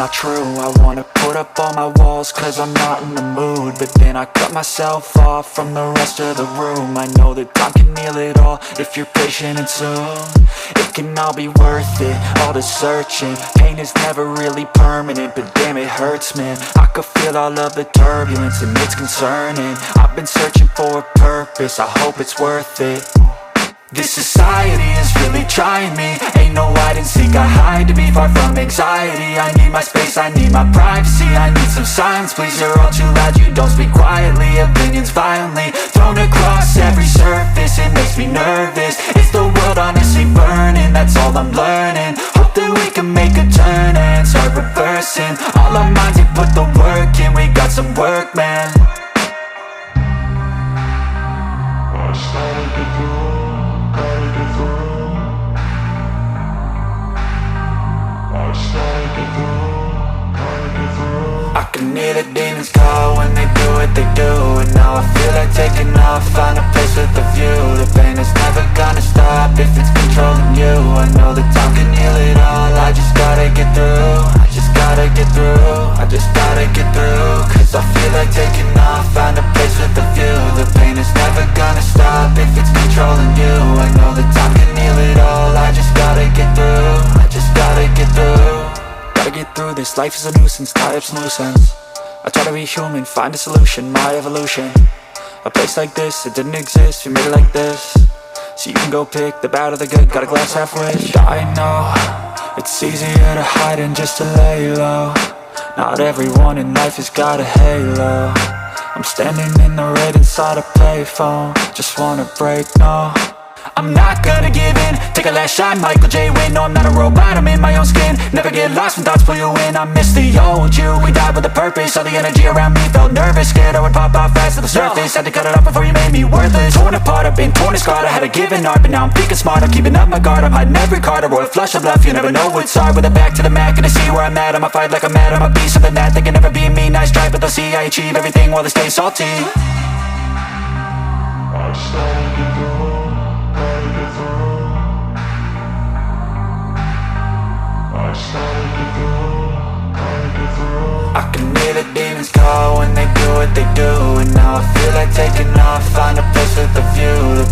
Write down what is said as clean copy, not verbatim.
not true. I wanna put up all my walls cause I'm not in the mood, but then I cut myself off from the rest of the room. I know that time can heal it all if you're patient and soon it can all be worth it, all the searching. Pain is never really permanent, but damn it hurts, man. I could feel all of the turbulence and it's concerning. I've been searching for a purpose, I hope it's worth it. This society is really trying me. Ain't no hide and seek, I hide to be far from anxiety. I need my space, I need my privacy. I need some silence, please, you're all too loud. You don't speak quietly, opinions violently thrown across every surface. It makes me nervous, is the world honestly burning? That's all I'm learning. Hope that we can make a turn and start reversing all our minds and put the work in. We got some work, man. I started to do, gotta get through. I started to do, gotta get through. I can hear the demons call when they do what they do, and now I feel like taking off, find a place with a view. The pain is never gonna stop if it's controlling you. I know that time can heal it all, I just gotta get through. I just gotta get through, I just gotta get through. Cause I feel like taking off, find a place with a view. The pain is never gonna stop if it's controlling you. I know that time can heal it all, I just gotta get through. I just gotta get through. Gotta get through this, life is a nuisance, tie up some loose ends. I try to be human, find a solution, my evolution. A place like this, it didn't exist, we made it like this. So you can go pick the bad or the good, got a glass half wish. I know, it's easier to hide than just to lay low. Not everyone in life has got a halo. I'm standing in the red inside a payphone, just wanna break, no. I'm not gonna give in, take a last shot, Michael J. Win. No, I'm not a robot, I'm in my own skin. Never get lost when thoughts pull you in. I miss the old you, we died with a purpose. All the energy around me felt nervous, scared I would pop out fast to the surface. Had to cut it off before you made me worthless. Torn apart, I've been torn and scarred. I had a given art, but now I'm peaking smart. I'm keeping up my guard, I'm hiding every card. A royal flush of bluff, you never know what's hard. With a back to the mat, gonna see where I'm at. I'ma fight like I'm mad, I'm a beast of the net. They can never be me, nice try, but they'll see I achieve everything while they stay salty. I started to do, gotta get through. I started to do, gotta get through. I can hear the demons call when they do what they do, and now I feel like taking off, find a place with a view. The